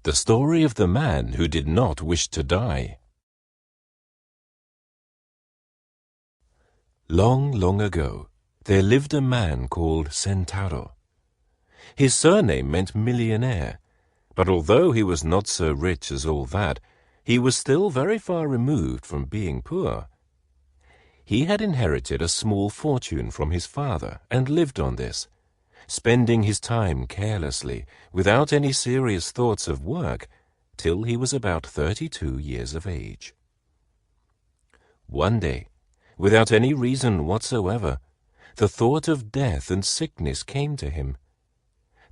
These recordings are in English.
The story of the man who did not wish to die. Long, long ago, there lived a man called Centaro. His surname meant millionaire, but although he was not so rich as all that, he was still very far removed from being poor. He had inherited a small fortune from his father and lived on this, spending his time carelessly, without any serious thoughts of work, till he was about 32 years of age. One day, without any reason whatsoever, the thought of death and sickness came to him.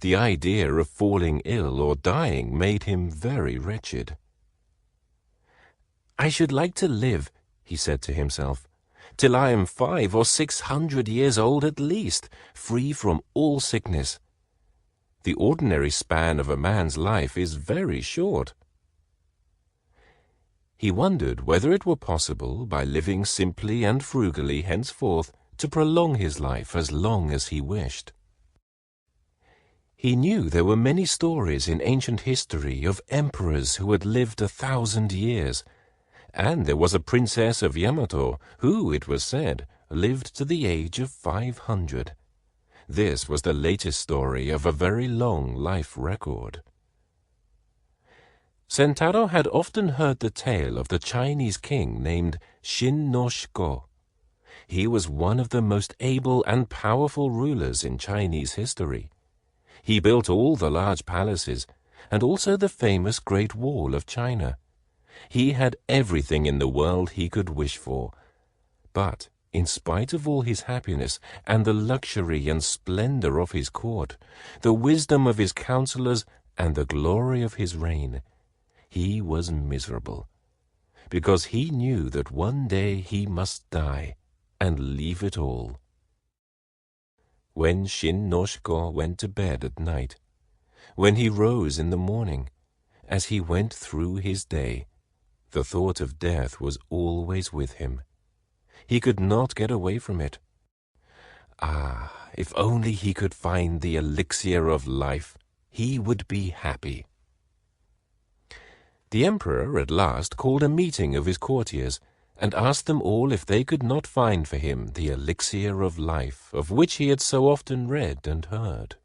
The idea of falling ill or dying made him very wretched. "I should like to live," he said to himself, "till I am 500 or 600 years old at least, free from all sickness. The ordinary span of a man's life is very short." He wondered whether it were possible, by living simply and frugally henceforth, to prolong his life as long as he wished. He knew there were many stories in ancient history of emperors who had lived 1,000 years, and there was a princess of Yamato who, it was said, lived to the age of 500. This was the latest story of a very long life record. Centaro had often heard the tale of the Chinese king named Shin-no-shiko. He was one of the most able and powerful rulers in Chinese history. He built all the large palaces, and also the famous Great Wall of China. He had everything in the world he could wish for. But, in spite of all his happiness, and the luxury and splendor of his court, the wisdom of his counselors, and the glory of his reign, he was miserable, because he knew that one day he must die and leave it all. When Shin-no-shiko went to bed at night, when he rose in the morning, as he went through his day, the thought of death was always with him. He could not get away from it. Ah, if only he could find the elixir of life, he would be happy. The emperor at last called a meeting of his courtiers, and asked them all if they could not find for him the elixir of life, of which he had so often read and heard.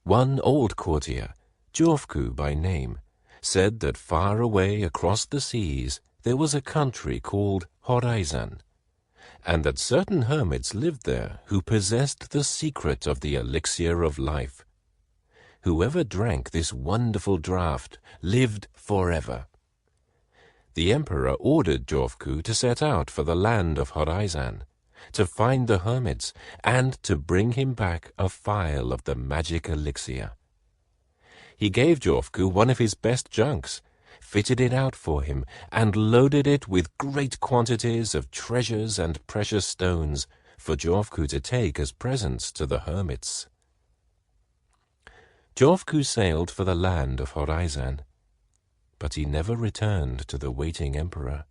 One old courtier, Jofku by name, said that far away across the seas there was a country called Horizon, and that certain hermits lived there who possessed the secret of the elixir of life. Whoever drank this wonderful draught lived forever. The emperor ordered Jofku to set out for the land of Horizon, to find the hermits, and to bring him back a phial of the magic elixir. He gave Jofku one of his best junks, fitted it out for him, and loaded it with great quantities of treasures and precious stones for Jofku to take as presents to the hermits. Jofku sailed for the land of Horizon, but he never returned to the waiting emperor.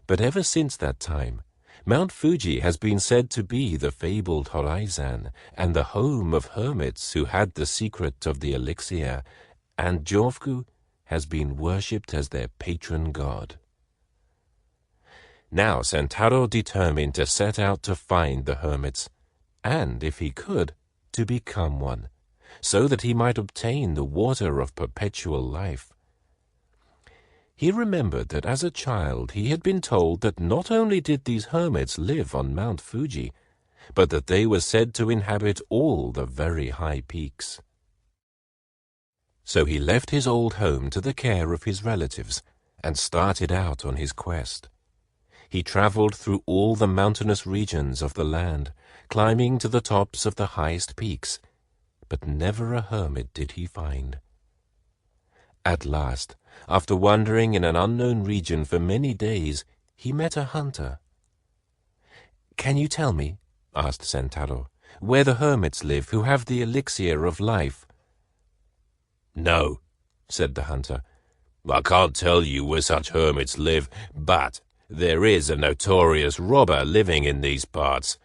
But ever since that time, Mount Fuji has been said to be the fabled Horizon, and the home of hermits who had the secret of the elixir, and Jofku has been worshipped as their patron god. Now Centaro determined to set out to find the hermits, and, if he could, to become one, so that he might obtain the water of perpetual life. He remembered that as a child he had been told that not only did these hermits live on Mount Fuji, but that they were said to inhabit all the very high peaks. So he left his old home to the care of his relatives and started out on his quest. He traveled through all the mountainous regions of the land, climbing to the tops of the highest peaks, but never a hermit did he find. At last, after wandering in an unknown region for many days, he met a hunter. "Can you tell me," asked Centaro, "where the hermits live who have the elixir of life?" "No," said the hunter, "I can't tell you where such hermits live, but there is a notorious robber living in these parts.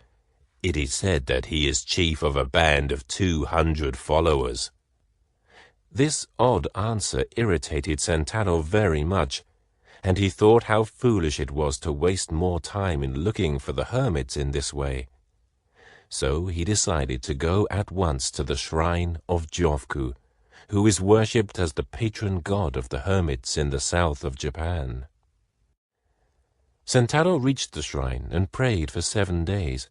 It is said that he is chief of a band of 200 followers." This odd answer irritated Centaro very much, and he thought how foolish it was to waste more time in looking for the hermits in this way. So he decided to go at once to the shrine of Jofku, who is worshipped as the patron god of the hermits in the south of Japan. Centaro reached the shrine and prayed for 7 days,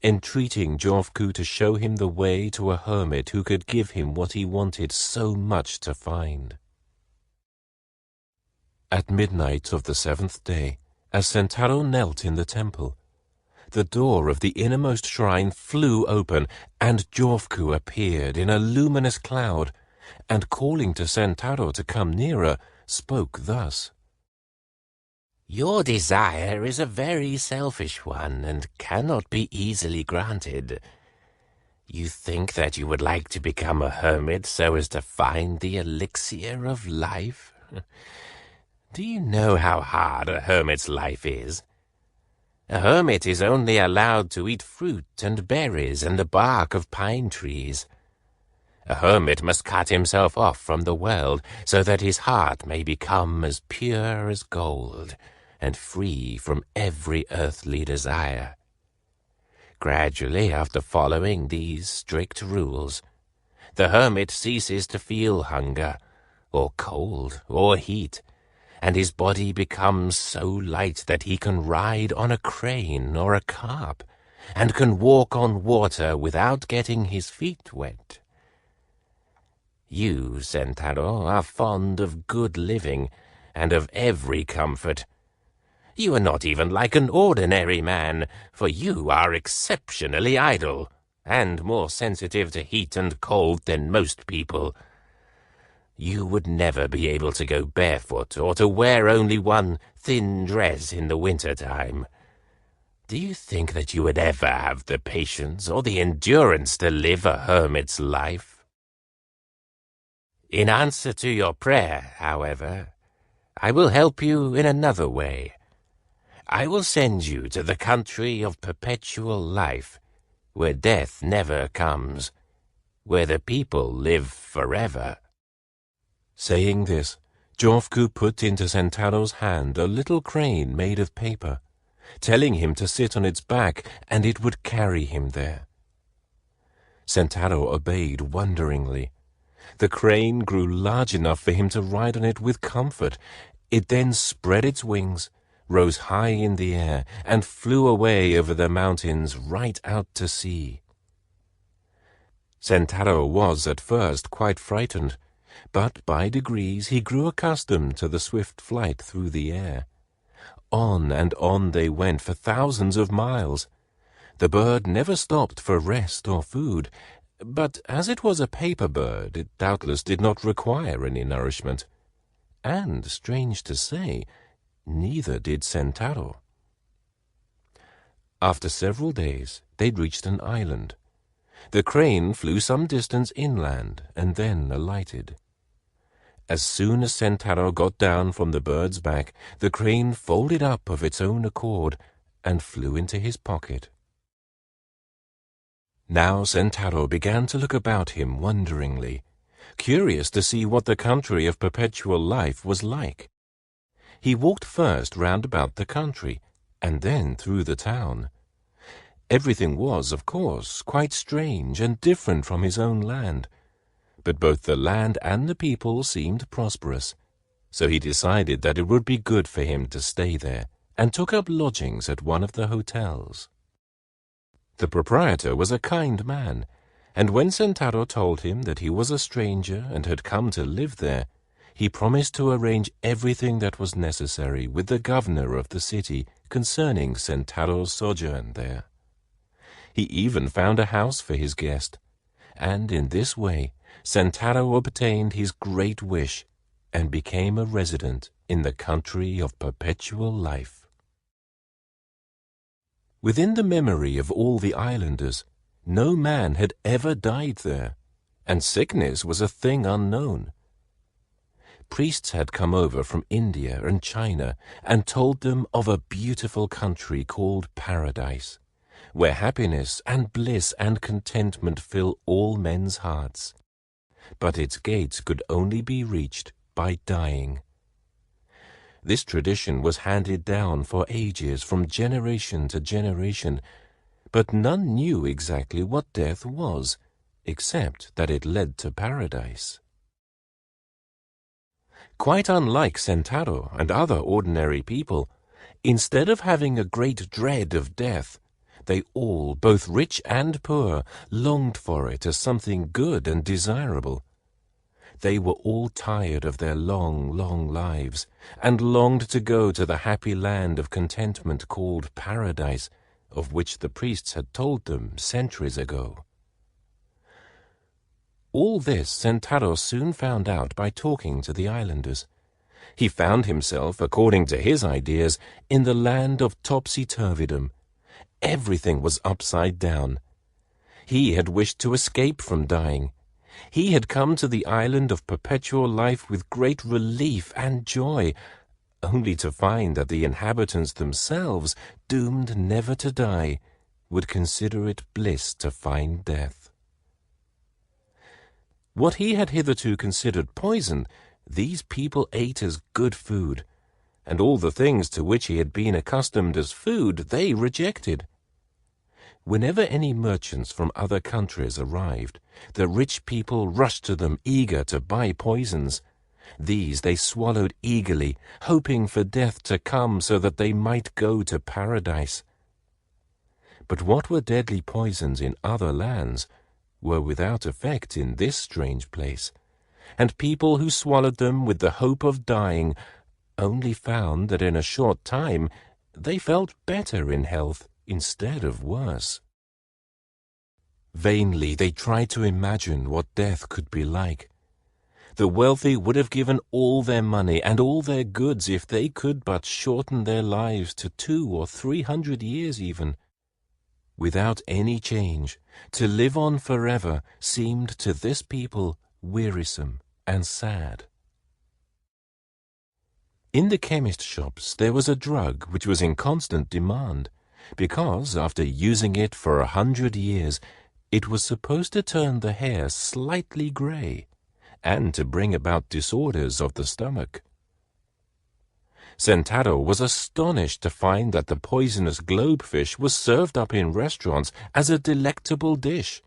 entreating Jofku to show him the way to a hermit who could give him what he wanted so much to find. At midnight of the 7th day, as Centaro knelt in the temple, the door of the innermost shrine flew open, and Jofku appeared in a luminous cloud, and calling to Centaro to come nearer, spoke thus. "Your desire is a very selfish one, and cannot be easily granted. You think that you would like to become a hermit so as to find the elixir of life? Do you know how hard a hermit's life is? A hermit is only allowed to eat fruit and berries and the bark of pine trees. A hermit must cut himself off from the world so that his heart may become as pure as gold and free from every earthly desire. Gradually, after following these strict rules, the hermit ceases to feel hunger, or cold, or heat, and his body becomes so light that he can ride on a crane or a carp, and can walk on water without getting his feet wet. You, Centaro, are fond of good living, and of every comfort. You are not even like an ordinary man, for you are exceptionally idle, and more sensitive to heat and cold than most people. You would never be able to go barefoot or to wear only one thin dress in the winter time. Do you think that you would ever have the patience or the endurance to live a hermit's life? In answer to your prayer, however, I will help you in another way. I will send you to the country of perpetual life, where death never comes, where the people live forever." Saying this, Jofku put into Centaro's hand a little crane made of paper, telling him to sit on its back and it would carry him there. Centaro obeyed wonderingly. The crane grew large enough for him to ride on it with comfort. It then spread its wings, rose high in the air, and flew away over the mountains right out to sea. Centaro was at first quite frightened, but by degrees he grew accustomed to the swift flight through the air. On and on they went for thousands of miles. The bird never stopped for rest or food, but as it was a paper bird, it doubtless did not require any nourishment. And, strange to say, neither did Centaro. After several days, they'd reached an island. The crane flew some distance inland and then alighted. As soon as Centaro got down from the bird's back, the crane folded up of its own accord and flew into his pocket. Now Centaro began to look about him wonderingly, curious to see what the country of perpetual life was like. He walked first round about the country, and then through the town. Everything was, of course, quite strange and different from his own land, but both the land and the people seemed prosperous, so he decided that it would be good for him to stay there, and took up lodgings at one of the hotels. The proprietor was a kind man, and when Centaro told him that he was a stranger and had come to live there, he promised to arrange everything that was necessary with the governor of the city concerning Centaro's sojourn there. He even found a house for his guest, and in this way Centaro obtained his great wish and became a resident in the country of perpetual life. Within the memory of all the islanders, no man had ever died there, and sickness was a thing unknown. Priests had come over from India and China and told them of a beautiful country called Paradise, where happiness and bliss and contentment fill all men's hearts. but its gates could only be reached by dying. This tradition was handed down for ages from generation to generation, but none knew exactly what death was, except that it led to paradise. Quite unlike Centaro and other ordinary people, instead of having a great dread of death, they all, both rich and poor, longed for it as something good and desirable. They were all tired of their long, long lives, and longed to go to the happy land of contentment called paradise, of which the priests had told them centuries ago. All this Centaro soon found out by talking to the islanders. He found himself, according to his ideas, in the land of topsy-turvydom. Everything was upside down. He had wished to escape from dying. He had come to the island of perpetual life with great relief and joy, only to find that the inhabitants themselves, doomed never to die, would consider it bliss to find death. What he had hitherto considered poison, these people ate as good food, and all the things to which he had been accustomed as food they rejected. Whenever any merchants from other countries arrived, the rich people rushed to them eager to buy poisons. These they swallowed eagerly, hoping for death to come so that they might go to paradise. But what were deadly poisons in other lands were without effect in this strange place, and people who swallowed them with the hope of dying only found that in a short time they felt better in health instead of worse. Vainly they tried to imagine what death could be like. The wealthy would have given all their money and all their goods if they could but shorten their lives to 200 or 300 years even. Without any change, to live on forever seemed to this people wearisome and sad. In the chemist shops there was a drug which was in constant demand, because after using it for 100 years, it was supposed to turn the hair slightly gray, and to bring about disorders of the stomach. Centaro was astonished to find that the poisonous globefish was served up in restaurants as a delectable dish,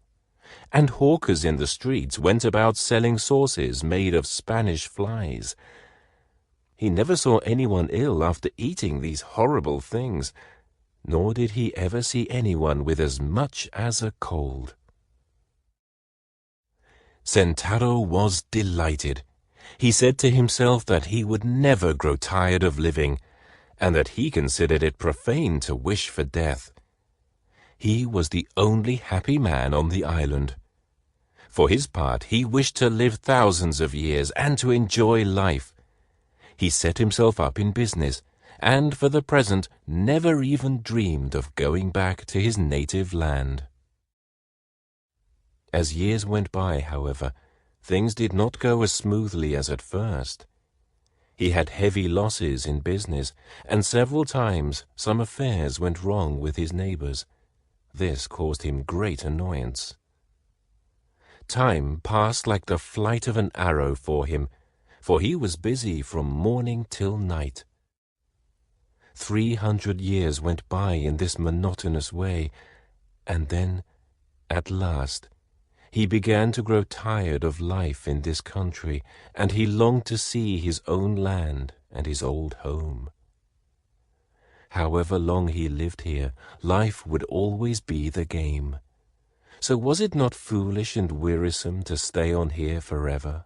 and hawkers in the streets went about selling sauces made of Spanish flies. He never saw anyone ill after eating these horrible things, nor did he ever see anyone with as much as a cold. Centaro was delighted. He said to himself that he would never grow tired of living, and that he considered it profane to wish for death. He was the only happy man on the island. For his part, he wished to live thousands of years and to enjoy life. He set himself up in business, and for the present never even dreamed of going back to his native land. As years went by, however, things did not go as smoothly as at first. He had heavy losses in business, and several times some affairs went wrong with his neighbors. This caused him great annoyance. Time passed like the flight of an arrow for him, for he was busy from morning till night. 300 years went by in this monotonous way, and then, at last, he began to grow tired of life in this country, and he longed to see his own land and his old home. However long he lived here, life would always be the game. So was it not foolish and wearisome to stay on here forever?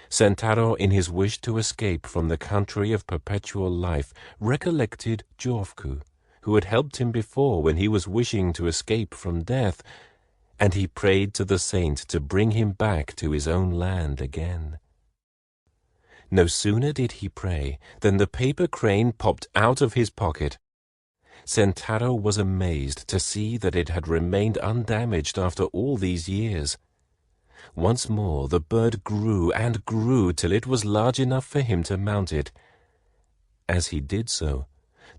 Centaro, in his wish to escape from the country of perpetual life, recollected Jovku, who had helped him before when he was wishing to escape from death, and he prayed to the saint to bring him back to his own land again. No sooner did he pray than the paper crane popped out of his pocket. Centaro was amazed to see that it had remained undamaged after all these years. Once more the bird grew and grew till it was large enough for him to mount it. As he did so,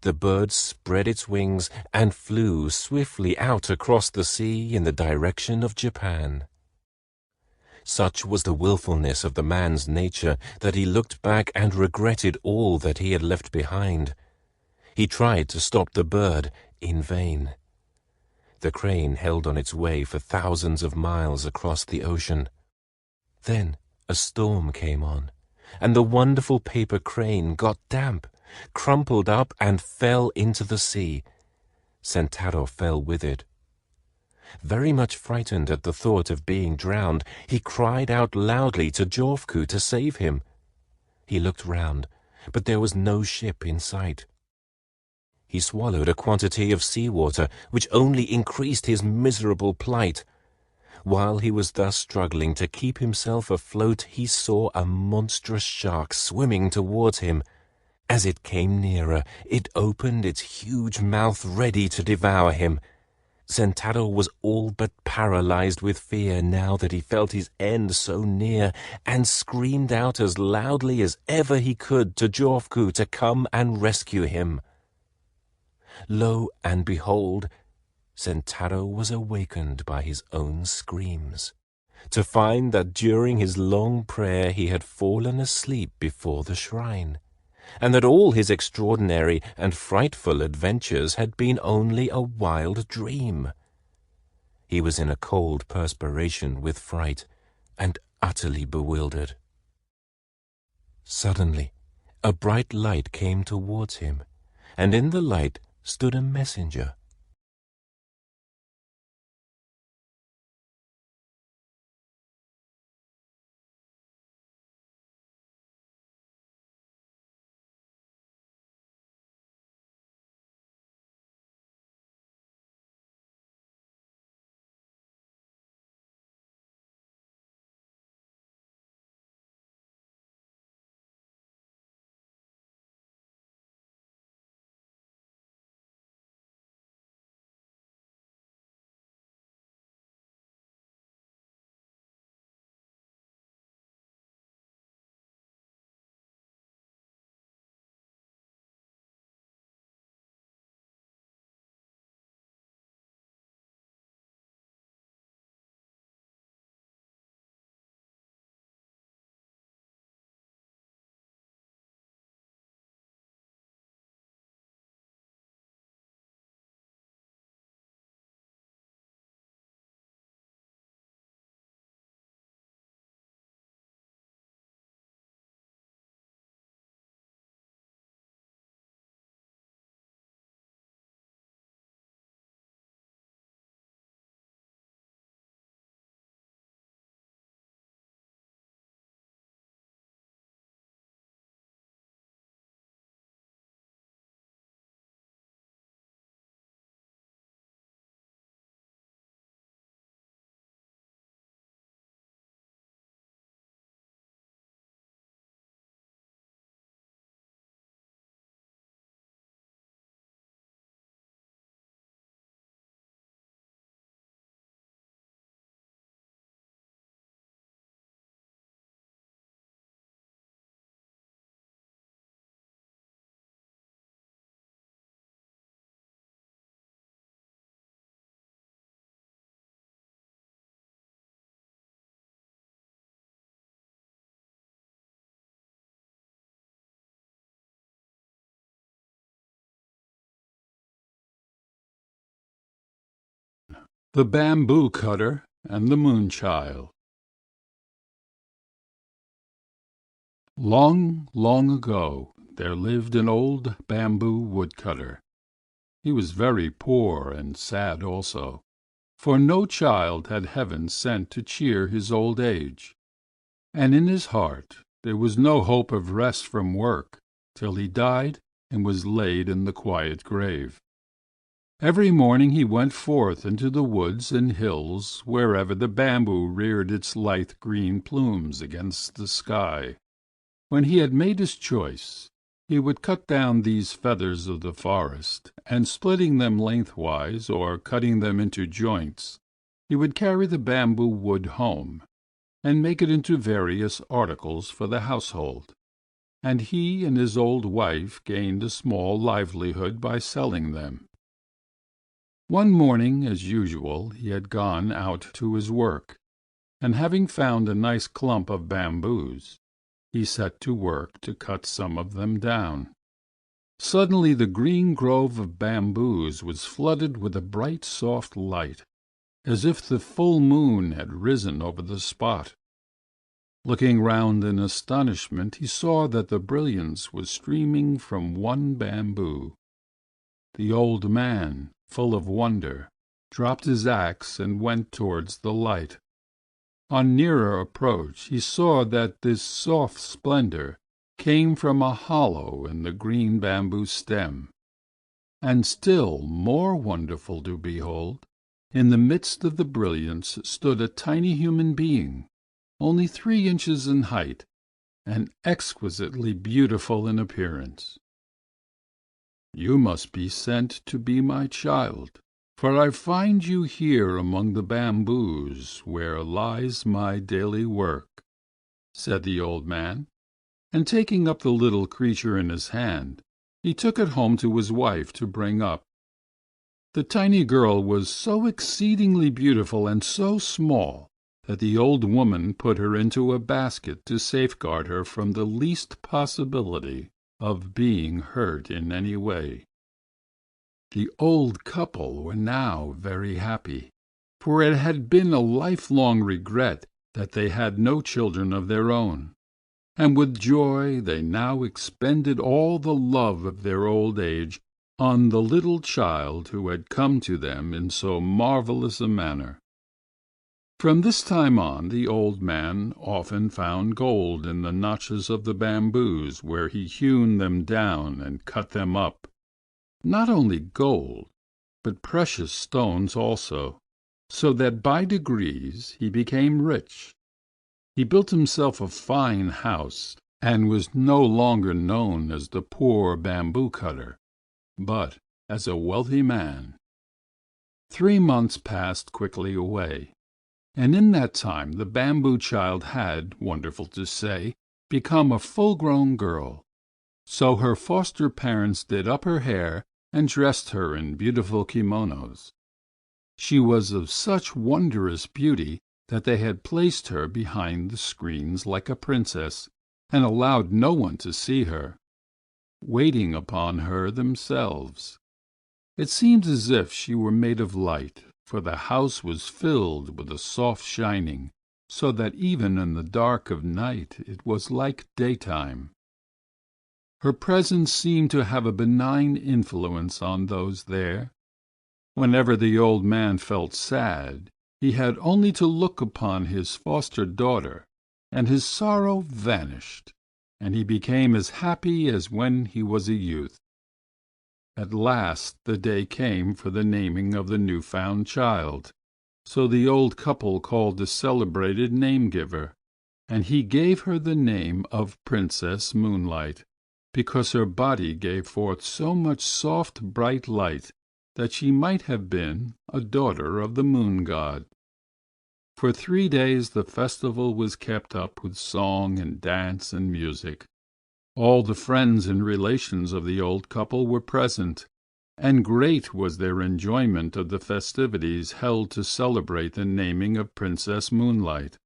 the bird spread its wings and flew swiftly out across the sea in the direction of Japan. Such was the willfulness of the man's nature that he looked back and regretted all that he had left behind. He tried to stop the bird in vain. The crane held on its way for thousands of miles across the ocean. Then a storm came on, and the wonderful paper crane got damp, crumpled up, and fell into the sea. Centaro fell with it. Very much frightened at the thought of being drowned, he cried out loudly to Jofuku to save him. He looked round, but there was no ship in sight. He swallowed a quantity of sea-water, which only increased his miserable plight. While he was thus struggling to keep himself afloat, he saw a monstrous shark swimming towards him. As it came nearer, it opened its huge mouth ready to devour him. Centaro was all but paralyzed with fear now that he felt his end so near, and screamed out as loudly as ever he could to Jofuku to come and rescue him. Lo and behold, Centaro was awakened by his own screams, to find that during his long prayer he had fallen asleep before the shrine, and that all his extraordinary and frightful adventures had been only a wild dream. He was in a cold perspiration with fright, and utterly bewildered. Suddenly, a bright light came towards him, and in the light stood a messenger. The Bamboo Cutter and the Moonchild. Long, long ago there lived an old bamboo woodcutter. He was very poor and sad also, for no child had heaven sent to cheer his old age, and in his heart there was no hope of rest from work till he died and was laid in the quiet grave. Every morning he went forth into the woods and hills wherever the bamboo reared its light green plumes against the sky. When he had made his choice, he would cut down these feathers of the forest, and splitting them lengthwise or cutting them into joints, he would carry the bamboo wood home, and make it into various articles for the household, and he and his old wife gained a small livelihood by selling them. One morning, as usual, he had gone out to his work, and having found a nice clump of bamboos, he set to work to cut some of them down. Suddenly the green grove of bamboos was flooded with a bright soft light, as if the full moon had risen over the spot. Looking round in astonishment, he saw that the brilliance was streaming from one bamboo. The old man, full of wonder, dropped his axe and went towards the light. On nearer approach he saw that this soft splendor came from a hollow in the green bamboo stem. And still more wonderful to behold, in the midst of the brilliance stood a tiny human being, only 3 inches in height, and exquisitely beautiful in appearance. "You must be sent to be my child, for I find you here among the bamboos where lies my daily work," said the old man, and taking up the little creature in his hand, he took it home to his wife to bring up. The tiny girl was so exceedingly beautiful and so small that the old woman put her into a basket to safeguard her from the least possibility of being hurt in any way. The old couple were now very happy, for it had been a lifelong regret that they had no children of their own, and with joy they now expended all the love of their old age on the little child who had come to them in so marvelous a manner. From this time on the old man often found gold in the notches of the bamboos where he hewn them down and cut them up. Not only gold, but precious stones also, so that by degrees he became rich. He built himself a fine house, and was no longer known as the poor bamboo cutter, but as a wealthy man. 3 months passed quickly away, and in that time the bamboo child had, wonderful to say, become a full-grown girl. So her foster parents did up her hair and dressed her in beautiful kimonos. She was of such wondrous beauty that they had placed her behind the screens like a princess, and allowed no one to see her, waiting upon her themselves. It seemed as if she were made of light, for the house was filled with a soft shining, so that even in the dark of night it was like daytime. Her presence seemed to have a benign influence on those there. Whenever the old man felt sad, he had only to look upon his foster daughter, and his sorrow vanished, and he became as happy as when he was a youth. At last the day came for the naming of the new-found child, so the old couple called the celebrated name-giver, and he gave her the name of Princess Moonlight, because her body gave forth so much soft bright light that she might have been a daughter of the moon god. For 3 days the festival was kept up with song and dance and music. All the friends and relations of the old couple were present, and great was their enjoyment of the festivities held to celebrate the naming of Princess Moonlight.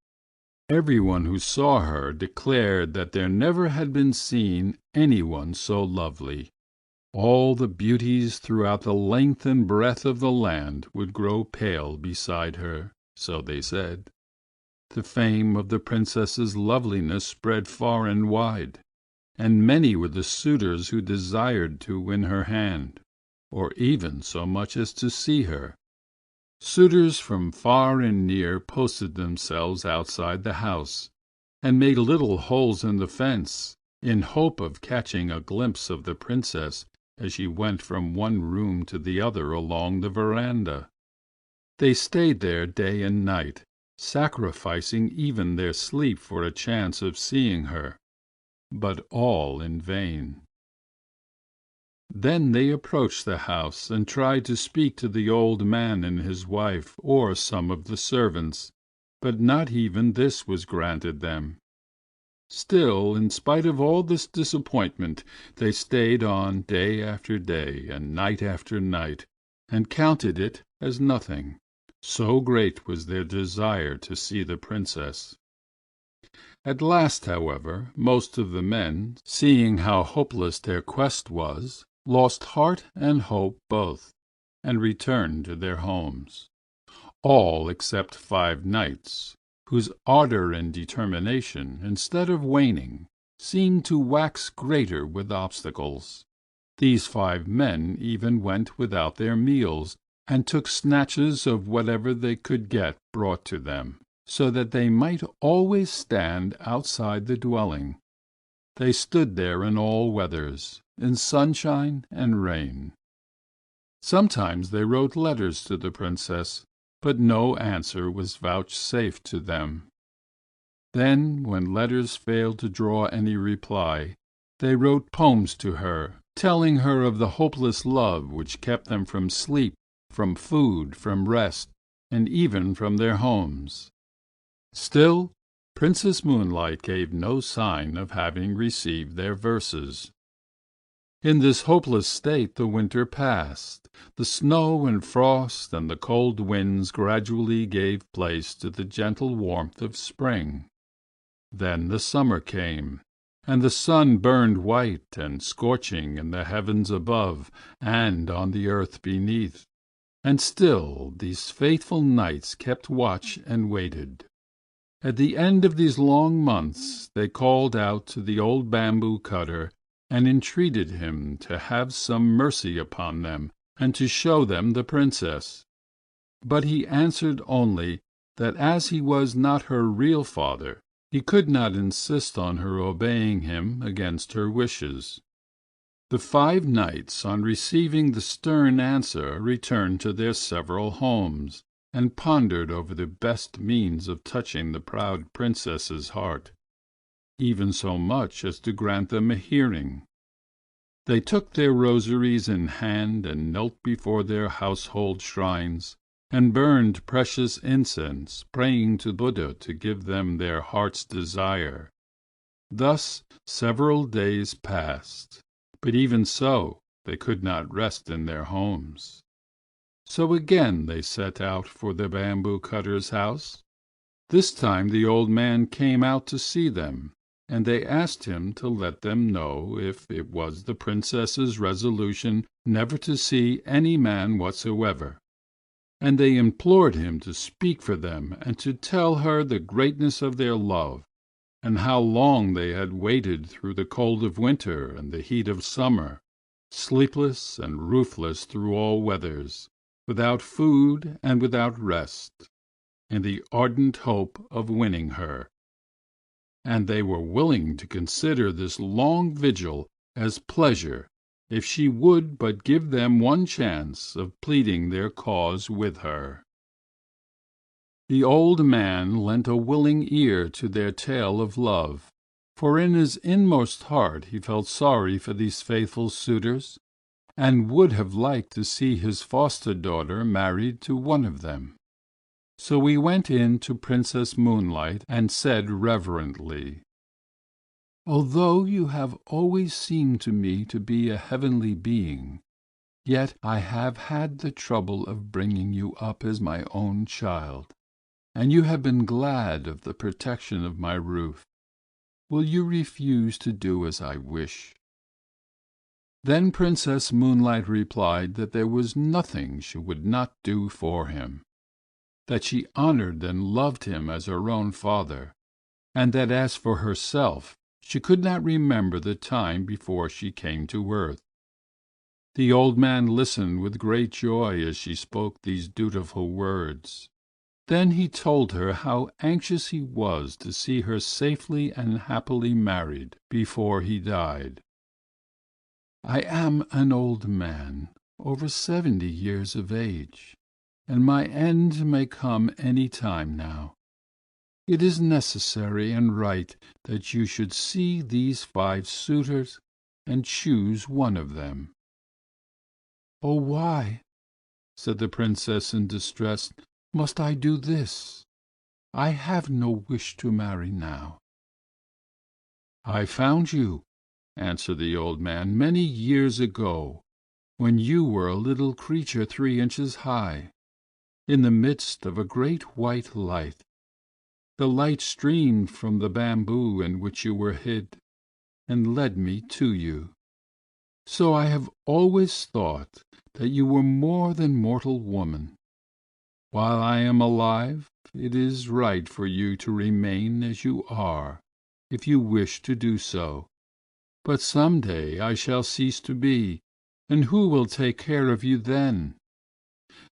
Everyone who saw her declared that there never had been seen anyone so lovely. All the beauties throughout the length and breadth of the land would grow pale beside her, so they said. The fame of the princess's loveliness spread far and wide, and many were the suitors who desired to win her hand, or even so much as to see her. Suitors from far and near posted themselves outside the house, and made little holes in the fence, in hope of catching a glimpse of the princess as she went from one room to the other along the veranda. They stayed there day and night, sacrificing even their sleep for a chance of seeing her, but all in vain. Then they approached the house and tried to speak to the old man and his wife or some of the servants, but not even this was granted them. Still, in spite of all this disappointment, they stayed on day after day and night after night, and counted it as nothing, so great was their desire to see the Princess. At last, however, most of the men, seeing how hopeless their quest was, lost heart and hope both, and returned to their homes. All except 5 knights, whose ardor and determination, instead of waning, seemed to wax greater with obstacles. These 5 men even went without their meals, and took snatches of whatever they could get brought to them, so that they might always stand outside the dwelling. They stood there in all weathers, in sunshine and rain. Sometimes they wrote letters to the Princess, but no answer was vouchsafed to them. Then, when letters failed to draw any reply, they wrote poems to her, telling her of the hopeless love which kept them from sleep, from food, from rest, and even from their homes. Still, Princess Moonlight gave no sign of having received their verses. In this hopeless state the winter passed. The snow and frost and the cold winds gradually gave place to the gentle warmth of spring. Then the summer came, and the sun burned white and scorching in the heavens above and on the earth beneath. And still these faithful knights kept watch and waited. At the end of these long months they called out to the old bamboo cutter and entreated him to have some mercy upon them and to show them the Princess. But he answered only that as he was not her real father, he could not insist on her obeying him against her wishes. The 5 knights, on receiving the stern answer, returned to their several homes, and pondered over the best means of touching the proud Princess's heart, even so much as to grant them a hearing. They took their rosaries in hand and knelt before their household shrines, and burned precious incense, praying to Buddha to give them their heart's desire. Thus several days passed, but even so they could not rest in their homes. So again they set out for the bamboo cutter's house. This time the old man came out to see them, and they asked him to let them know if it was the Princess's resolution never to see any man whatsoever. And they implored him to speak for them and to tell her the greatness of their love, and how long they had waited through the cold of winter and the heat of summer, sleepless and roofless through all weathers, without food and without rest, in the ardent hope of winning her. And they were willing to consider this long vigil as pleasure if she would but give them one chance of pleading their cause with her. The old man lent a willing ear to their tale of love, for in his inmost heart he felt sorry for these faithful suitors, and would have liked to see his foster-daughter married to one of them. So he went in to Princess Moonlight and said reverently, "Although you have always seemed to me to be a heavenly being, yet I have had the trouble of bringing you up as my own child, and you have been glad of the protection of my roof. Will you refuse to do as I wish?" Then Princess Moonlight replied that there was nothing she would not do for him, that she honored and loved him as her own father, and that as for herself, she could not remember the time before she came to earth. The old man listened with great joy as she spoke these dutiful words. Then he told her how anxious he was to see her safely and happily married before he died. "I am an old man, over 70 years of age, and my end may come any time now. It is necessary and right that you should see these 5 suitors and choose one of them." "Oh, why," said the Princess in distress, "must I do this? I have no wish to marry now." "I found you," answered the old man, "many years ago, when you were a little creature 3 inches high. in the midst of a great white light. The light streamed from the bamboo in which you were hid, and led me to you. So I have always thought that you were more than mortal woman. While I am alive, it is right for you to remain as you are, if you wish to do so. But some day I shall cease to be, and who will take care of you then?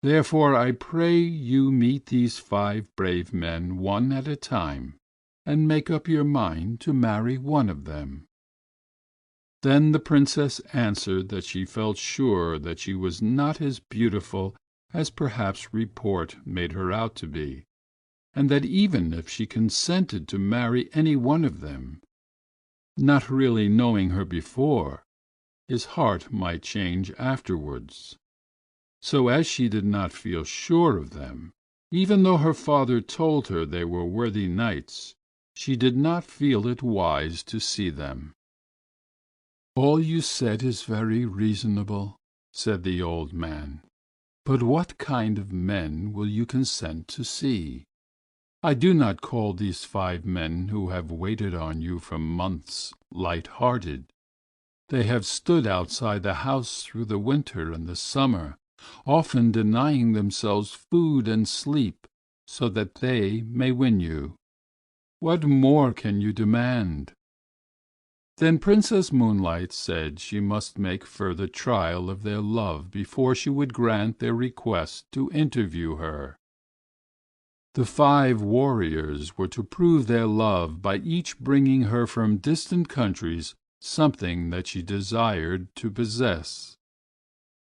Therefore I pray you meet these 5 brave men one at a time, and make up your mind to marry one of them." Then the Princess answered that she felt sure that she was not as beautiful as perhaps report made her out to be, and that even if she consented to marry any one of them, not really knowing her before, his heart might change afterwards. So as she did not feel sure of them, even though her father told her they were worthy knights, she did not feel it wise to see them. "All you said is very reasonable," said the old man. "But what kind of men will you consent to see? I do not call these 5 men who have waited on you for months light-hearted. They have stood outside the house through the winter and the summer, often denying themselves food and sleep so that they may win you. What more can you demand?" Then Princess Moonlight said she must make further trial of their love before she would grant their request to interview her. The 5 warriors were to prove their love by each bringing her from distant countries something that she desired to possess.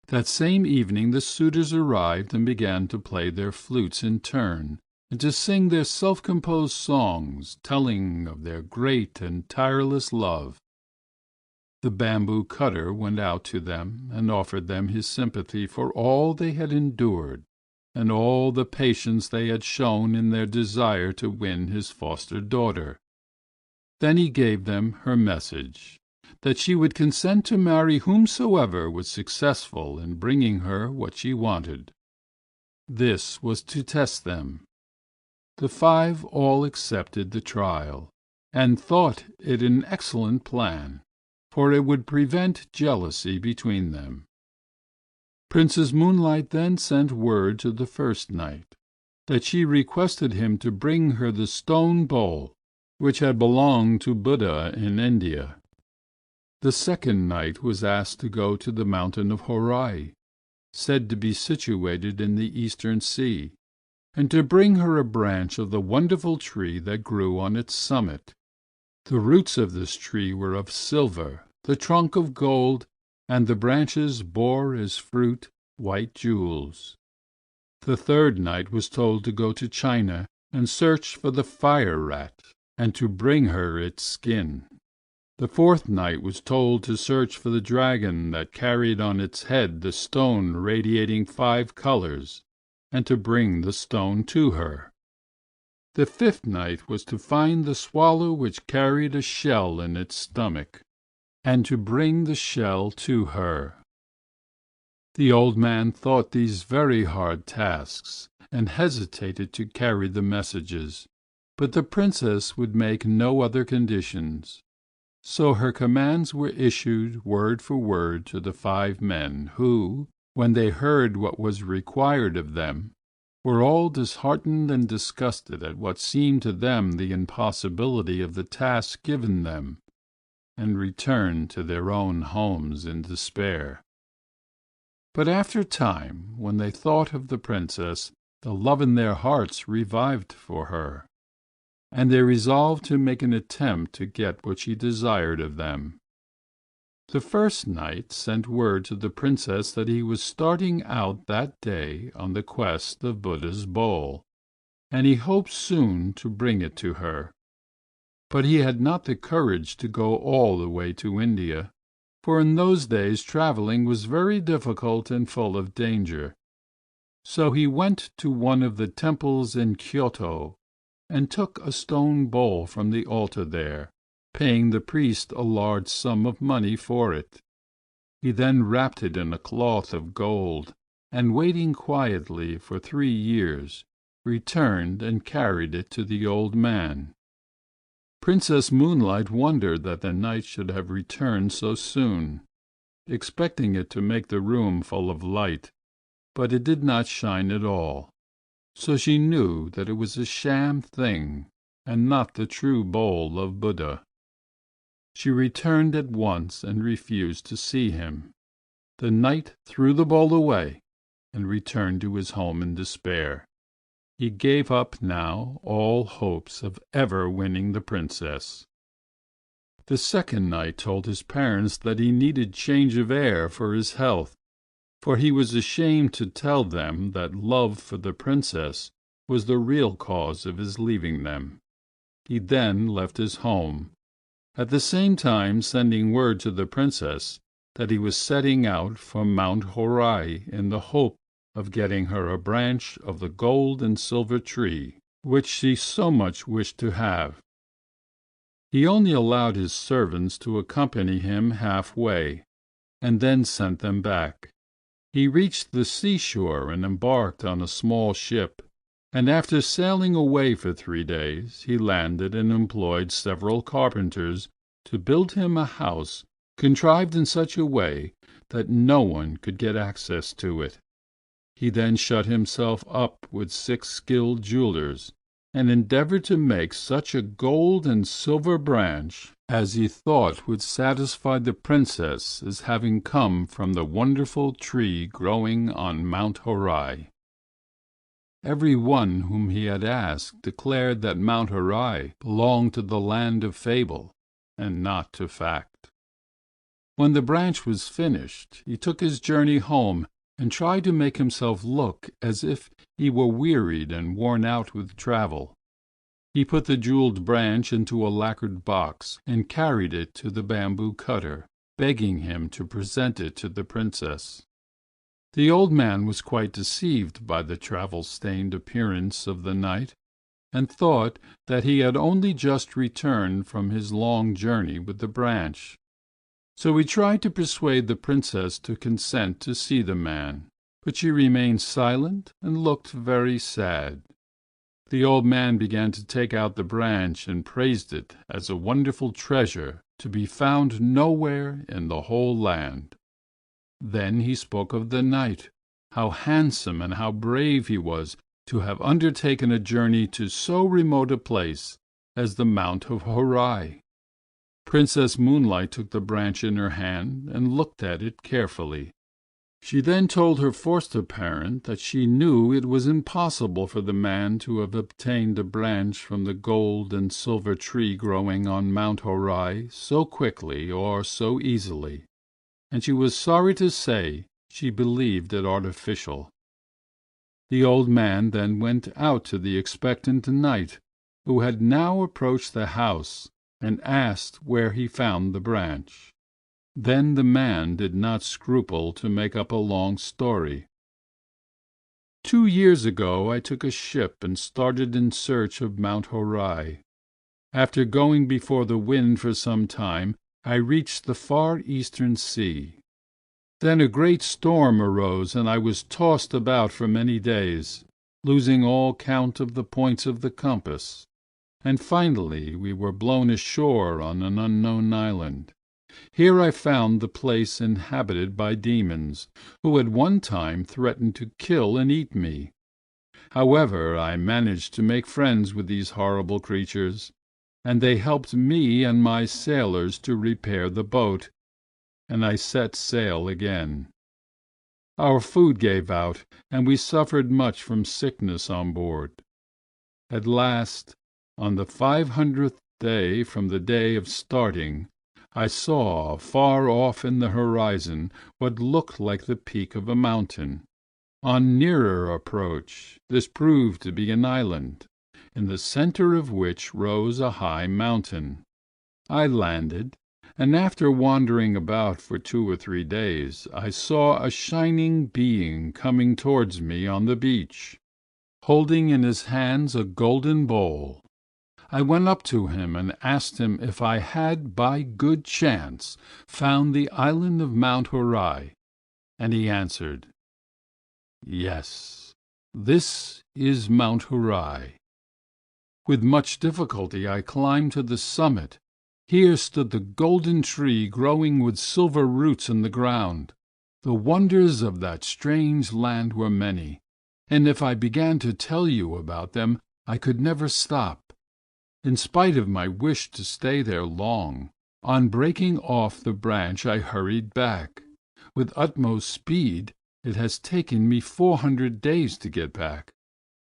That same evening the suitors arrived and began to play their flutes in turn, and to sing their self-composed songs telling of their great and tireless love. The bamboo cutter went out to them and offered them his sympathy for all they had endured, and all the patience they had shown in their desire to win his foster daughter. Then he gave them her message, that she would consent to marry whomsoever was successful in bringing her what she wanted. This was to test them. The 5 all accepted the trial, and thought it an excellent plan, for it would prevent jealousy between them. Princess Moonlight then sent word to the first knight, that she requested him to bring her the stone bowl, which had belonged to Buddha in India. The second knight was asked to go to the mountain of Horai, said to be situated in the Eastern Sea, and to bring her a branch of the wonderful tree that grew on its summit. The roots of this tree were of silver, the trunk of gold, and the branches bore as fruit white jewels. The third knight was told to go to China and search for the fire rat, and to bring her its skin. The fourth knight was told to search for the dragon that carried on its head the stone radiating 5 colors, and to bring the stone to her. The fifth knight was to find the swallow which carried a shell in its stomach, and to bring the shell to her. The old man thought these very hard tasks, and hesitated to carry the messages, but the princess would make no other conditions. So her commands were issued word for word to the 5 men, who, when they heard what was required of them, were all disheartened and disgusted at what seemed to them the impossibility of the task given them, and returned to their own homes in despair. But after a time, when they thought of the princess, the love in their hearts revived for her, and they resolved to make an attempt to get what she desired of them. The first knight sent word to the princess that he was starting out that day on the quest of Buddha's bowl, and he hoped soon to bring it to her. But he had not the courage to go all the way to India, for in those days traveling was very difficult and full of danger. So he went to one of the temples in Kyoto, and took a stone bowl from the altar there, paying the priest a large sum of money for it. He then wrapped it in a cloth of gold, and waiting quietly for 3 years, returned and carried it to the old man. Princess Moonlight wondered that the knight should have returned so soon, expecting it to make the room full of light, but it did not shine at all, so she knew that it was a sham thing and not the true bowl of Buddha. She returned at once and refused to see him. The knight threw the bowl away and returned to his home in despair. He gave up now all hopes of ever winning the princess. The second knight told his parents that he needed change of air for his health, for he was ashamed to tell them that love for the princess was the real cause of his leaving them. He then left his home, at the same time sending word to the princess that he was setting out for Mount Horai in the hope of getting her a branch of the gold and silver tree which she so much wished to have. He only allowed his servants to accompany him half-way, and then sent them back. He reached the seashore and embarked on a small ship, and after sailing away for 3 days, he landed and employed several carpenters to build him a house contrived in such a way that no one could get access to it. He then shut himself up with 6 skilled jewelers, and endeavored to make such a gold and silver branch as he thought would satisfy the princess as having come from the wonderful tree growing on Mount Horai. Every one whom he had asked declared that Mount Horai belonged to the land of fable and not to fact. When the branch was finished, he took his journey home and tried to make himself look as if he were wearied and worn out with travel. He put the jeweled branch into a lacquered box and carried it to the bamboo cutter, begging him to present it to the princess. The old man was quite deceived by the travel-stained appearance of the knight, and thought that he had only just returned from his long journey with the branch. So he tried to persuade the princess to consent to see the man, but she remained silent and looked very sad. The old man began to take out the branch and praised it as a wonderful treasure to be found nowhere in the whole land. Then he spoke of the knight, how handsome and how brave he was to have undertaken a journey to so remote a place as the Mount of Horai. Princess Moonlight took the branch in her hand and looked at it carefully. She then told her foster parent that she knew it was impossible for the man to have obtained a branch from the gold and silver tree growing on Mount Horai so quickly or so easily, and she was sorry to say she believed it artificial. The old man then went out to the expectant knight, who had now approached the house, and asked where he found the branch. Then the man did not scruple to make up a long story. 2 years ago I took a ship and started in search of Mount Horai. After going before the wind for some time, I reached the far eastern sea. Then a great storm arose, and I was tossed about for many days, losing all count of the points of the compass, and finally we were blown ashore on an unknown island. Here I found the place inhabited by demons, who at one time threatened to kill and eat me. However, I managed to make friends with these horrible creatures, and they helped me and my sailors to repair the boat, and I set sail again. Our food gave out, and we suffered much from sickness on board. At last, on the 500th day from the day of starting, I saw far off in the horizon what looked like the peak of a mountain. On nearer approach, this proved to be an island, in the center of which rose a high mountain. I landed, and after wandering about for 2 or 3 days, I saw a shining being coming towards me on the beach, holding in his hands a golden bowl. I went up to him and asked him if I had by good chance found the island of Mount Horai, and he answered, Yes, this is Mount Horai. With much difficulty I climbed to the summit. Here stood the golden tree growing with silver roots in the ground. The wonders of that strange land were many, and if I began to tell you about them I could never stop. In spite of my wish to stay there long, on breaking off the branch I hurried back. With utmost speed it has taken me 400 days to get back.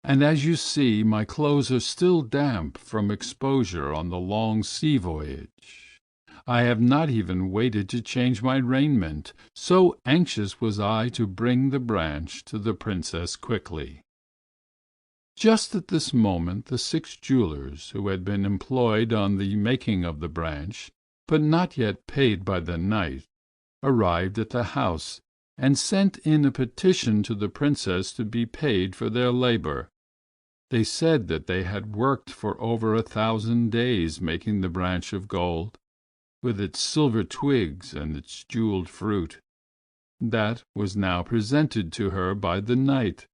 And as you see, my clothes are still damp from exposure on the long sea voyage. I have not even waited to change my raiment, so anxious was I to bring the branch to the Princess quickly. Just at this moment the 6 jewelers who had been employed on the making of the branch, but not yet paid by the knight, arrived at the house, and sent in a petition to the Princess to be paid for their labor. They said that they had worked for over 1,000 days making the branch of gold, with its silver twigs and its jeweled fruit. That was now presented to her by the knight,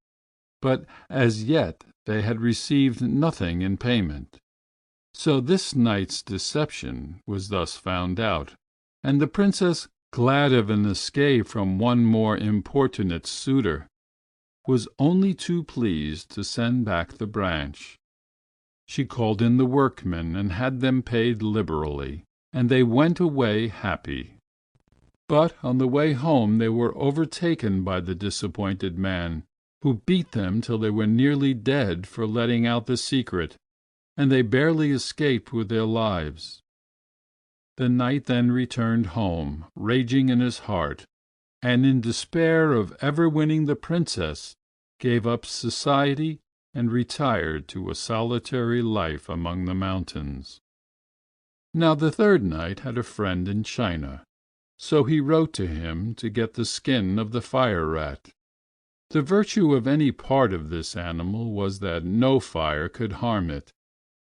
but as yet they had received nothing in payment. So this knight's deception was thus found out, and the Princess, glad of an escape from one more importunate suitor, was only too pleased to send back the branch. She called in the workmen and had them paid liberally, and they went away happy. But on the way home they were overtaken by the disappointed man, who beat them till they were nearly dead for letting out the secret, and they barely escaped with their lives. The knight then returned home, raging in his heart, and in despair of ever winning the Princess, gave up society and retired to a solitary life among the mountains. Now the third knight had a friend in China, so he wrote to him to get the skin of the fire rat. The virtue of any part of this animal was that no fire could harm it.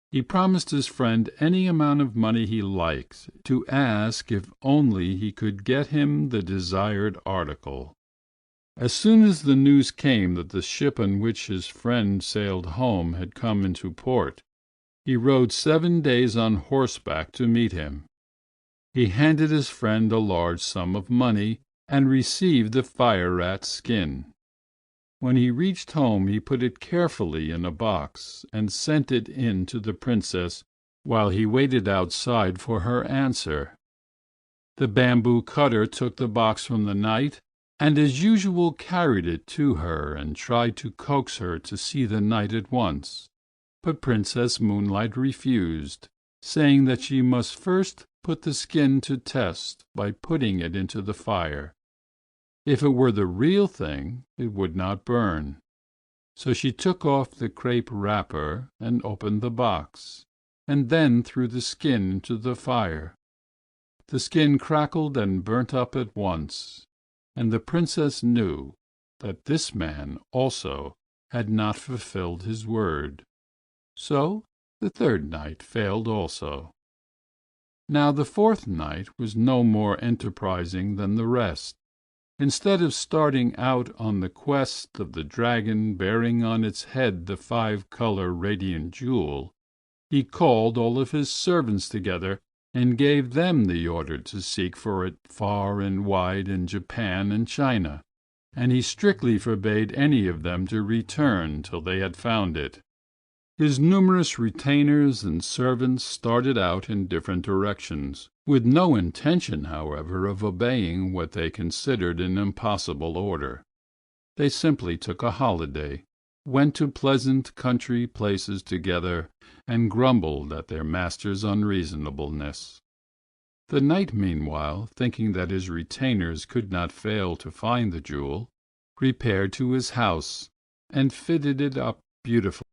He promised his friend any amount of money he liked to ask if only he could get him the desired article. As soon as the news came that the ship on which his friend sailed home had come into port, he rode 7 days on horseback to meet him. He handed his friend a large sum of money and received the fire rat's skin. When he reached home he put it carefully in a box and sent it in to the Princess while he waited outside for her answer. The bamboo cutter took the box from the knight, and as usual carried it to her and tried to coax her to see the knight at once. But Princess Moonlight refused, saying that she must first put the skin to test by putting it into the fire. If it were the real thing, it would not burn. So she took off the crepe wrapper and opened the box, and then threw the skin into the fire. The skin crackled and burnt up at once, and the Princess knew that this man also had not fulfilled his word. So the third night failed also. Now the fourth night was no more enterprising than the rest. Instead of starting out on the quest of the dragon bearing on its head the 5-color radiant jewel, he called all of his servants together and gave them the order to seek for it far and wide in Japan and China, and he strictly forbade any of them to return till they had found it. His numerous retainers and servants started out in different directions, with no intention, however, of obeying what they considered an impossible order. They simply took a holiday, went to pleasant country places together, and grumbled at their master's unreasonableness. The knight, meanwhile, thinking that his retainers could not fail to find the jewel, repaired to his house and fitted it up beautifully.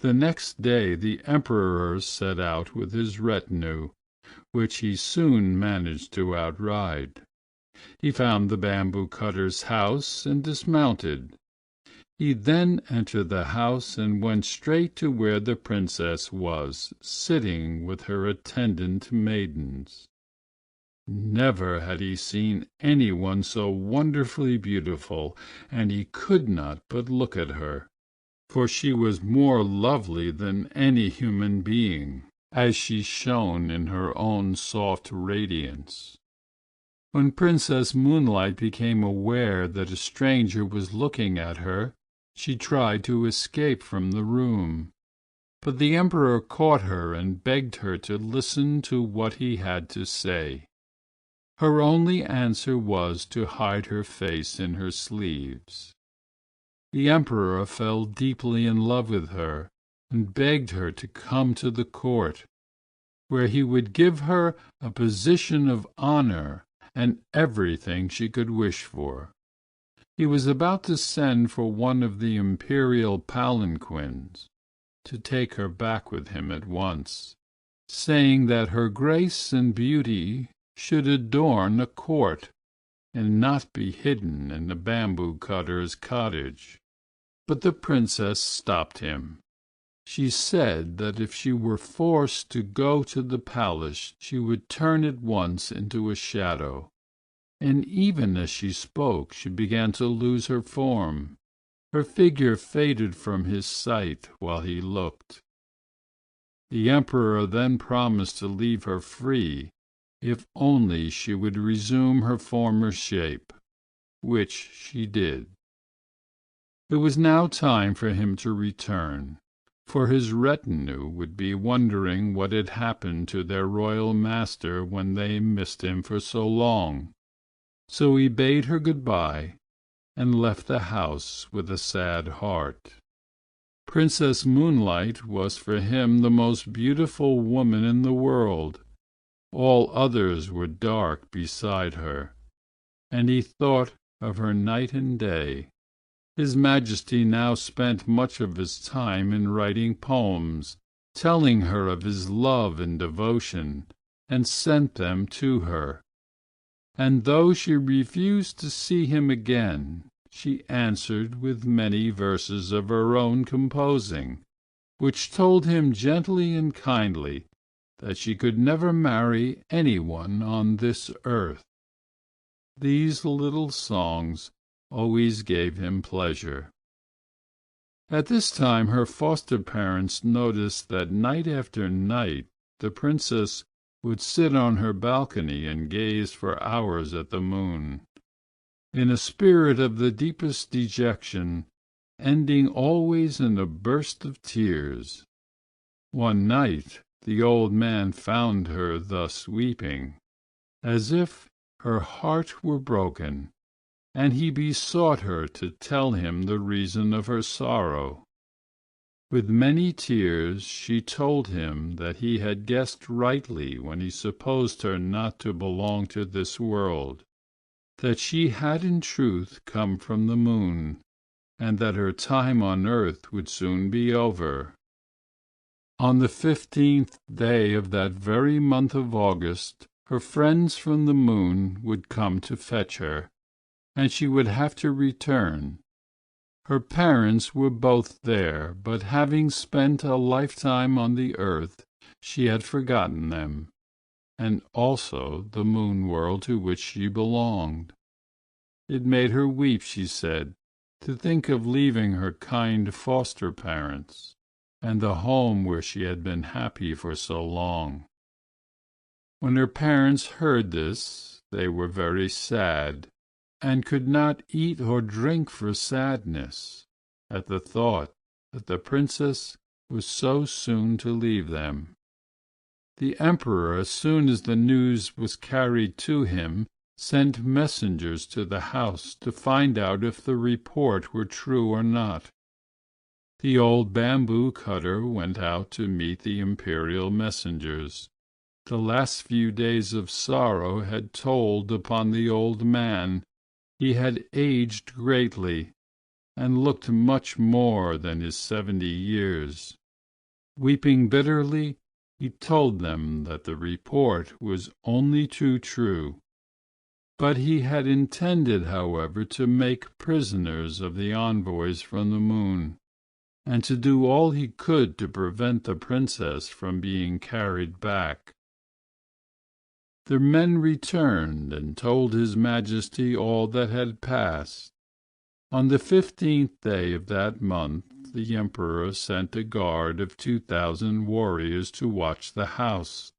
The next day the Emperor set out with his retinue, which he soon managed to outride. He found the bamboo cutter's house and dismounted. He then entered the house and went straight to where the Princess was sitting with her attendant maidens. Never had he seen any one so wonderfully beautiful, and he could not but look at her, for she was more lovely than any human being, as she shone in her own soft radiance. When Princess Moonlight became aware that a stranger was looking at her, she tried to escape from the room, but the Emperor caught her and begged her to listen to what he had to say. Her only answer was to hide her face in her sleeves. The Emperor fell deeply in love with her and begged her to come to the court, where he would give her a position of honor and everything she could wish for. He was about to send for one of the imperial palanquins to take her back with him at once, saying that her grace and beauty should adorn a court and not be hidden in the bamboo cutter's cottage. But the Princess stopped him. She said that if she were forced to go to the palace she would turn at once into a shadow, and even as she spoke she began to lose her form. Her figure faded from his sight while he looked. The Emperor then promised to leave her free if only she would resume her former shape, which she did. It was now time for him to return, for his retinue would be wondering what had happened to their royal master when they missed him for so long. So he bade her good-bye and left the house with a sad heart. Princess Moonlight was for him the most beautiful woman in the world. All others were dark beside her, and he thought of her night and day. His Majesty now spent much of his time in writing poems, telling her of his love and devotion, and sent them to her. And though she refused to see him again, she answered with many verses of her own composing, which told him gently and kindly that she could never marry anyone on this earth. These little songs always gave him pleasure. At this time her foster parents noticed that night after night the Princess would sit on her balcony and gaze for hours at the moon, in a spirit of the deepest dejection, ending always in a burst of tears. One night the old man found her thus weeping, as if her heart were broken, and he besought her to tell him the reason of her sorrow. With many tears she told him that he had guessed rightly when he supposed her not to belong to this world, that she had in truth come from the moon, and that her time on earth would soon be over. On the 15th day of that very month of August, her friends from the moon would come to fetch her, and she would have to return. Her parents were both there, but having spent a lifetime on the earth, she had forgotten them, and also the moon world to which she belonged. It made her weep, she said, to think of leaving her kind foster parents, and the home where she had been happy for so long. When her parents heard this, they were very sad, and could not eat or drink for sadness at the thought that the Princess was so soon to leave them. The Emperor, as soon as the news was carried to him, sent messengers to the house to find out if the report were true or not. The old bamboo cutter went out to meet the imperial messengers. The last few days of sorrow had told upon the old man. He had aged greatly, and looked much more than his 70 years. Weeping bitterly, he told them that the report was only too true, but he had intended, however, to make prisoners of the envoys from the moon, and to do all he could to prevent the princess from being carried back. The men returned and told his Majesty all that had passed. On the 15th day of that month the Emperor sent a guard of 2,000 warriors to watch the house.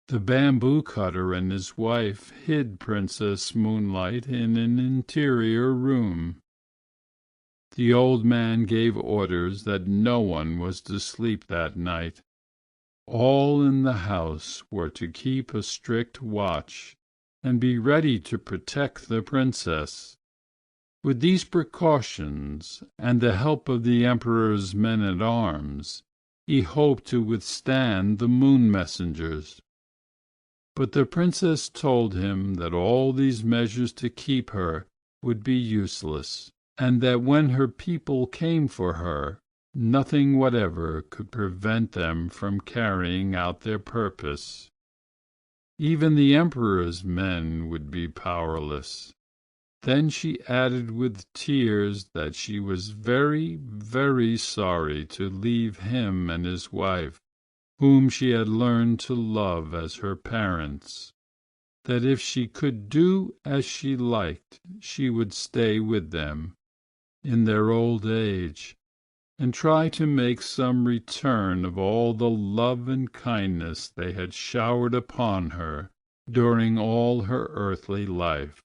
The bamboo cutter and his wife hid Princess Moonlight in an interior room. The old man gave orders that no one was to sleep that night. All in the house were to keep a strict watch, and be ready to protect the princess. With these precautions, and the help of the Emperor's men-at-arms, he hoped to withstand the moon messengers. But the princess told him that all these measures to keep her would be useless, and that when her people came for her, nothing whatever could prevent them from carrying out their purpose. Even the Emperor's men would be powerless. Then she added with tears that she was very, very sorry to leave him and his wife, whom she had learned to love as her parents, that if she could do as she liked, she would stay with them in their old age, and try to make some return of all the love and kindness they had showered upon her during all her earthly life.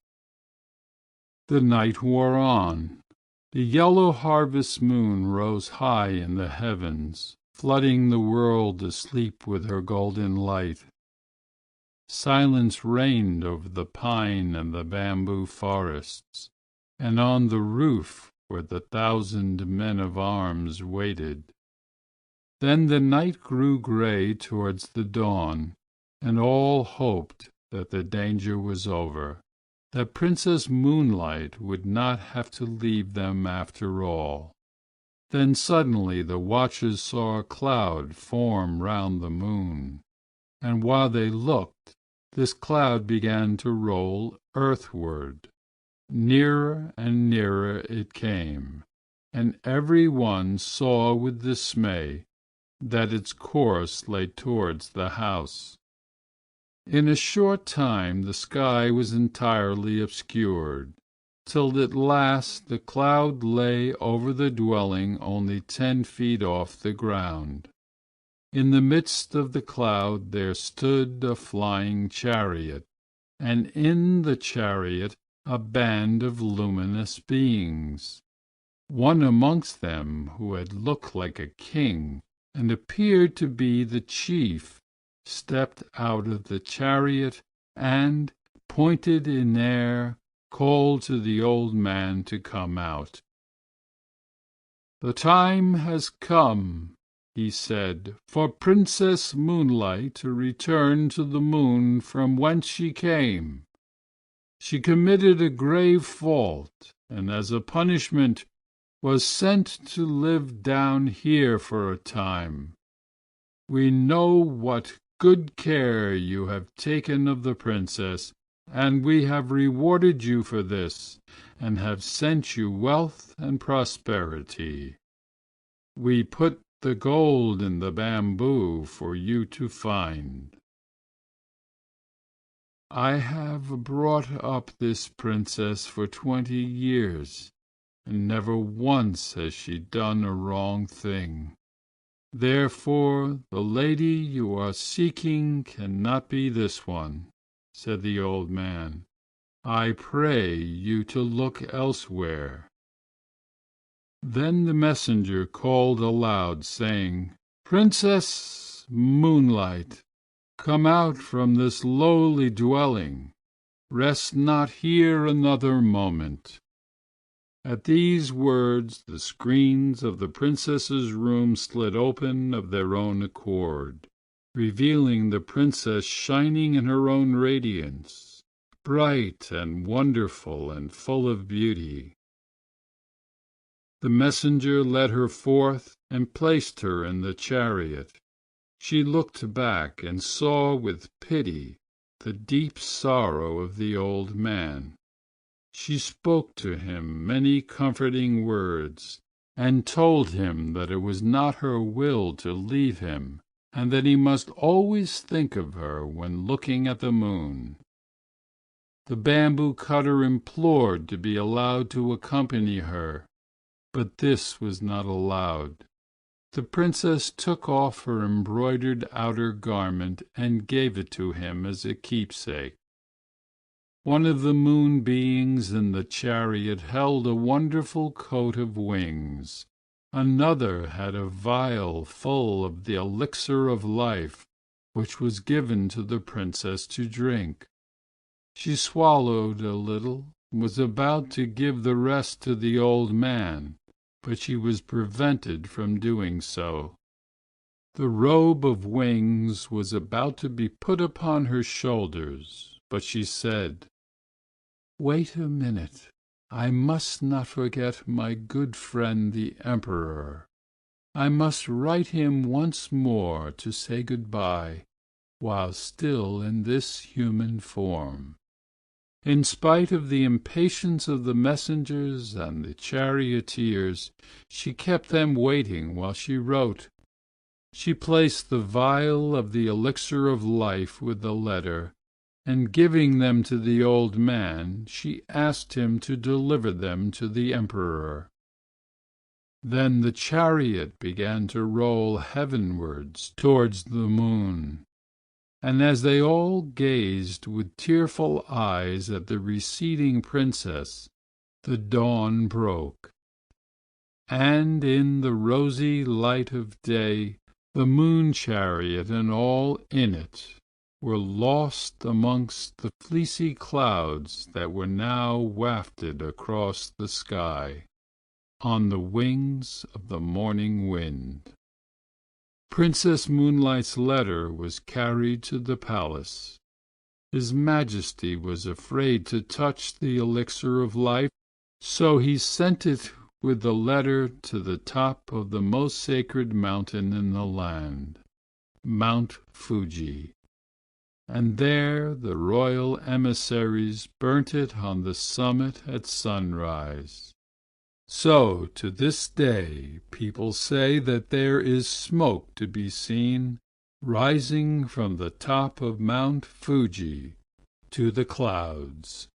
The night wore on. The yellow harvest moon rose high in the heavens, flooding the world asleep with her golden light. Silence reigned over the pine and the bamboo forests, and on the roof where the 1,000 men-at-arms waited. Then the night grew gray towards the dawn, and all hoped that the danger was over, that Princess Moonlight would not have to leave them after all. Then suddenly the watchers saw a cloud form round the moon, and while they looked, this cloud began to roll earthward. Nearer and nearer it came, and every one saw with dismay that its course lay towards the house. In a short time the sky was entirely obscured, till at last the cloud lay over the dwelling only 10 feet off the ground. In the midst of the cloud there stood a flying chariot, and in the chariot a band of luminous beings. One amongst them, who had looked like a king and appeared to be the chief, stepped out of the chariot and, pointed in air, called to the old man to come out. "The time has come," he said, "for Princess Moonlight to return to the moon from whence she came. She committed a grave fault, and as a punishment was sent to live down here for a time. We know what good care you have taken of the princess, and we have rewarded you for this, and have sent you wealth and prosperity. We put the gold in the bamboo for you to find. I have brought up this princess for 20 years, and never once has she done a wrong thing. Therefore the lady you are seeking cannot be this one," said the old man. "I pray you to look elsewhere." Then the messenger called aloud, saying, "Princess Moonlight, come out from this lowly dwelling. Rest not here another moment." At these words the screens of the princess's room slid open of their own accord, revealing the princess shining in her own radiance, bright and wonderful and full of beauty. The messenger led her forth and placed her in the chariot. She looked back and saw with pity the deep sorrow of the old man. She spoke to him many comforting words, and told him that it was not her will to leave him, and that he must always think of her when looking at the moon. The bamboo cutter implored to be allowed to accompany her, but this was not allowed. The princess took off her embroidered outer garment and gave it to him as a keepsake. One of the moon beings in the chariot held a wonderful coat of wings. Another had a vial full of the elixir of life, which was given to the princess to drink. She swallowed a little, and was about to give the rest to the old man, but she was prevented from doing so. The robe of wings was about to be put upon her shoulders, but she said, "Wait a minute. I must not forget my good friend the Emperor. I must write him once more to say good-bye, while still in this human form." In spite of the impatience of the messengers and the charioteers, she kept them waiting while she wrote. She placed the vial of the elixir of life with the letter, and giving them to the old man, she asked him to deliver them to the Emperor. Then the chariot began to roll heavenwards towards the moon, and as they all gazed with tearful eyes at the receding princess, the dawn broke, and in the rosy light of day the moon chariot and all in it were lost amongst the fleecy clouds that were now wafted across the sky on the wings of the morning wind. Princess Moonlight's letter was carried to the palace. His Majesty was afraid to touch the elixir of life, so he sent it with the letter to the top of the most sacred mountain in the land, Mount Fuji, and there the royal emissaries burnt it on the summit at sunrise. So to this day people say that there is smoke to be seen rising from the top of Mount Fuji to the clouds.